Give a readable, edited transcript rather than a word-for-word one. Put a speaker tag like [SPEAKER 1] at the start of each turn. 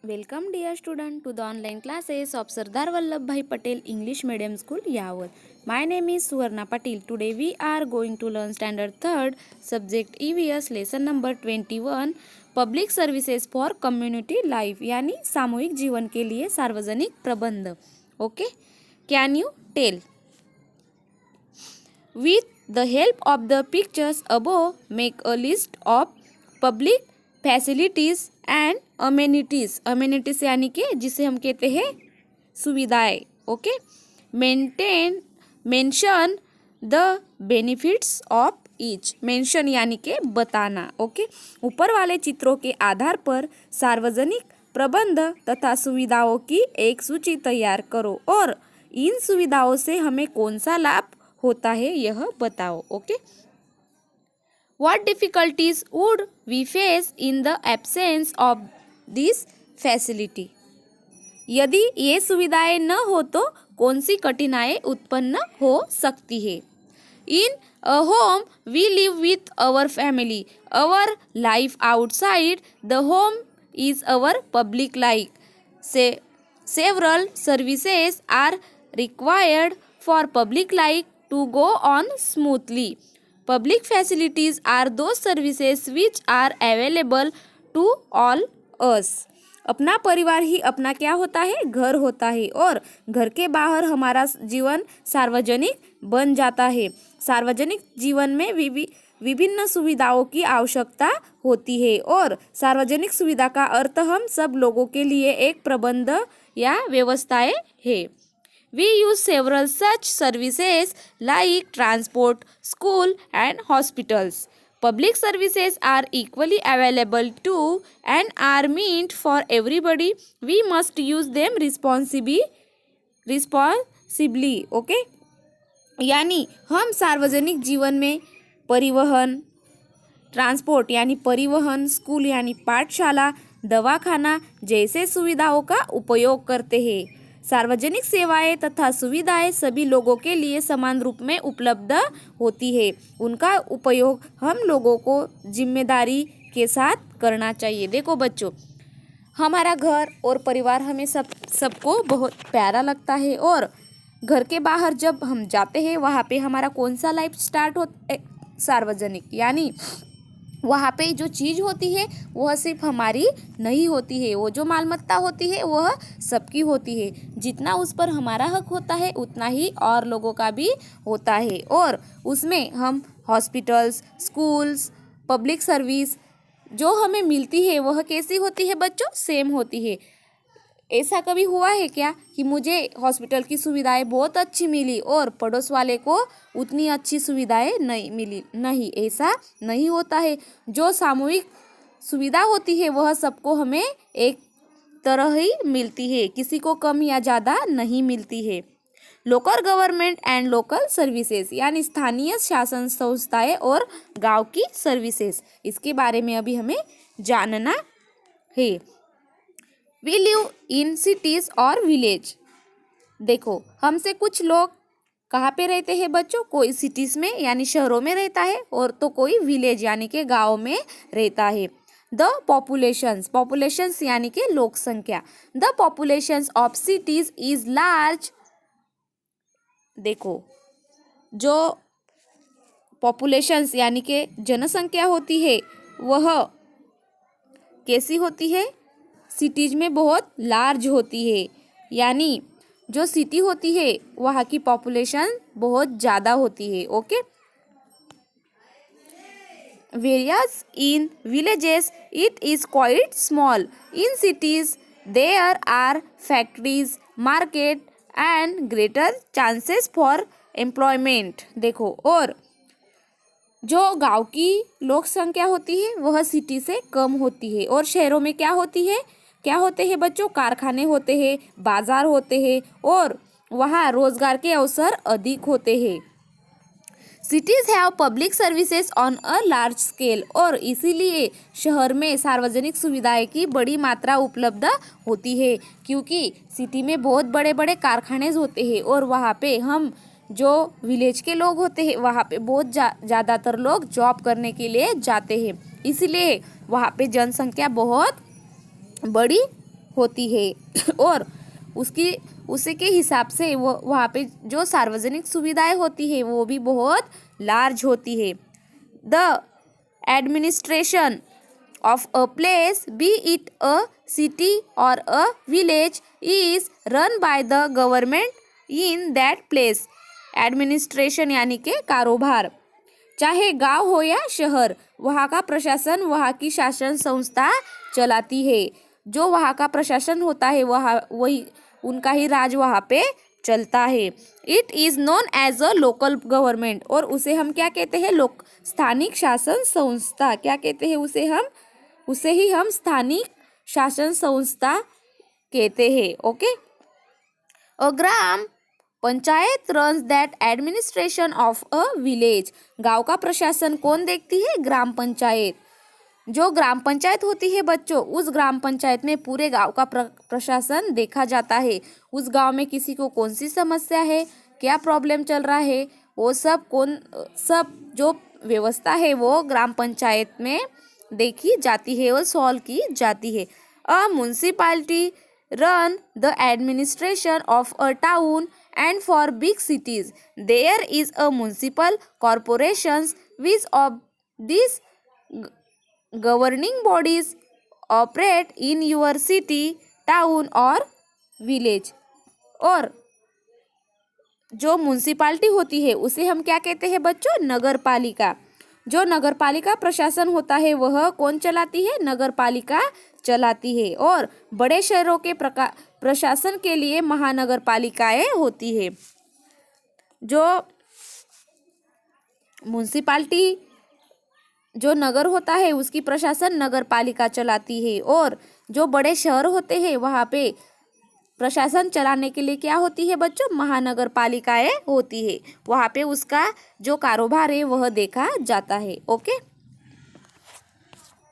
[SPEAKER 1] Welcome dear student to the online classes of Sardar Vallabhbhai Patel English Medium School Yawar. My name is Suvarna Patil. Today we are going to learn standard 3rd subject EVS lesson number 21 Public Services for Community Life यानी सामूहिक जीवन के लिए सार्वजनिक प्रबंध. Okay? Can you tell? With the help of the pictures above, make a list of public facilities and amenities. Amenities यानी कि जिसे हम कहते हैं सुविधाएं. Okay. Mention the benefits of each. Mention यानी कि बताना. ओके. ऊपर वाले चित्रों के आधार पर सार्वजनिक प्रबंध तथा सुविधाओं की एक सूची तैयार करो और इन सुविधाओं से हमें कौन सा लाभ होता है यह बताओ. Okay. What difficulties would we face in the absence of this facility? यदि ये सुविधाएं न हो तो कौन सी कठिनाई उत्पन्न हो सकती है. In a home we live with our family. Our life outside the home is our public life. Several services are required for public life to go on smoothly. Public facilities are those services which are available to all us. अपना परिवार ही अपना क्या होता है? घर होता है. और घर के बाहर हमारा जीवन सार्वजनिक बन जाता है. सार्वजनिक जीवन में विभिन्न सुविधाओं की आवश्यकता होती है और सार्वजनिक सुविधा का अर्थ हम सब लोगों के लिए एक प्रबंध या व्यवस्थाएं है. We use several such services like transport, school and hospitals. Public services are equally available too and are meant for everybody. We must use them responsibly. Okay? यानी हम सार्वजनिक जीवन में परिवहन, ट्रांसपोर्ट यानी परिवहन, स्कूल यानी पाठशाला, दवाखाना जैसे सुविधाओं का उपयोग करते हैं. सार्वजनिक सेवाएं तथा सुविधाएं सभी लोगों के लिए समान रूप में उपलब्ध होती है. उनका उपयोग हम लोगों को जिम्मेदारी के साथ करना चाहिए. देखो बच्चों, हमारा घर और परिवार हमें सबको बहुत प्यारा लगता है और घर के बाहर जब हम जाते हैं वहाँ पे हमारा कौन सा लाइफ स्टार्ट होता है? सार्वजनिक. यानी वहाँ पे जो चीज़ होती है वह सिर्फ हमारी नहीं होती है. वो जो मालमत्ता होती है वह सबकी होती है. जितना उस पर हमारा हक होता है उतना ही और लोगों का भी होता है. और उसमें हम हॉस्पिटल्स, स्कूल्स, पब्लिक सर्विस जो हमें मिलती है वह कैसी होती है बच्चों? सेम होती है. ऐसा कभी हुआ है क्या कि मुझे हॉस्पिटल की सुविधाएं बहुत अच्छी मिली और पड़ोस वाले को उतनी अच्छी सुविधाएं नहीं मिली? नहीं, ऐसा नहीं होता है. जो सामूहिक सुविधा होती है वह सबको हमें एक तरह ही मिलती है, किसी को कम या ज़्यादा नहीं मिलती है. Local government and local services यानी स्थानीय शासन संस्थाएं और गांव की सर्विसेज, इसके बारे में अभी हमें जानना है. We live in cities और विलेज. देखो, हमसे कुछ लोग कहाँ पे रहते हैं बच्चों? कोई सिटीज़ में यानी शहरों में रहता है और तो कोई विलेज यानी कि गाँव में रहता है. द पॉपुलेशंस यानी कि लोक संख्या. The populations of cities is large. देखो, जो पॉपुलेशंस यानी कि जनसंख्या होती है वह कैसी होती है? सिटीज में बहुत लार्ज होती है. यानी जो सिटी होती है वहाँ की पॉपुलेशन बहुत ज़्यादा होती है. Okay. Various in villages it is quite small. In cities there are factories, market and greater chances for employment. देखो, और जो गांव की लोक संख्या होती है वह सिटी से कम होती है और शहरों में क्या होती है? क्या होते हैं बच्चों? कारखाने होते हैं, बाजार होते हैं और वहाँ रोजगार के अवसर अधिक होते हैं. Cities have public services on a large scale. और इसीलिए शहर में सार्वजनिक सुविधाएं की बड़ी मात्रा उपलब्ध होती है क्योंकि सिटी में बहुत बड़े बड़े कारखाने होते हैं और वहाँ पे हम जो विलेज के लोग होते हैं वहाँ पे बहुत ज़्यादातर लोग जॉब करने के लिए जाते हैं. इसलिए वहाँ पे जनसंख्या बहुत बड़ी होती है और उसी के हिसाब से वो वहाँ पे जो सार्वजनिक सुविधाएं होती है वो भी बहुत लार्ज होती है। The administration of a place, be it a city or a village, is run by the government in that place. Administration यानी के कारोबार, चाहे गांव हो या शहर, वहाँ का प्रशासन वहाँ की शासन संस्था चलाती है। जो वहाँ का प्रशासन होता है वही उनका ही राज वहाँ पे चलता है। It is known as a local government, और उसे हम क्या कहते हैं? स्थानिक शासन संस्था। क्या कहते हैं उसे ही हम स्थानिक शासन संस्था कहते हैं। Okay. A gram panchayat runs that administration of a village. गांव का प्रशासन कौन देखती है? ग्राम पंचायत। जो ग्राम पंचायत होती है बच्चों, उस ग्राम पंचायत में पूरे गांव का प्रशासन देखा जाता है। उस गांव में किसी को कौन सी समस्या है, क्या प्रॉब्लम चल रहा है, वो सब जो व्यवस्था है वो ग्राम पंचायत में देखी जाती है और सॉल्व की जाती है। A municipality run the administration of a town and for big cities there is a municipal corporations which of this governing bodies operate in your city, town और विलेज। और जो म्युनिसिपैलिटी होती है उसे हम क्या कहते हैं बच्चों? नगर पालिका। जो नगर पालिका प्रशासन होता है वह कौन चलाती है? नगर पालिका चलाती है। और बड़े शहरों के प्रशासन के लिए महानगर पालिकाएं होती है। जो म्युनिसिपैलिटी जो नगर होता है उसकी प्रशासन नगर पालिका चलाती है, और जो बड़े शहर होते हैं वहाँ पे प्रशासन चलाने के लिए क्या होती है बच्चों? महानगर पालिकाएं होती है। वहाँ पे उसका जो कारोबार है वह देखा जाता है। ओके।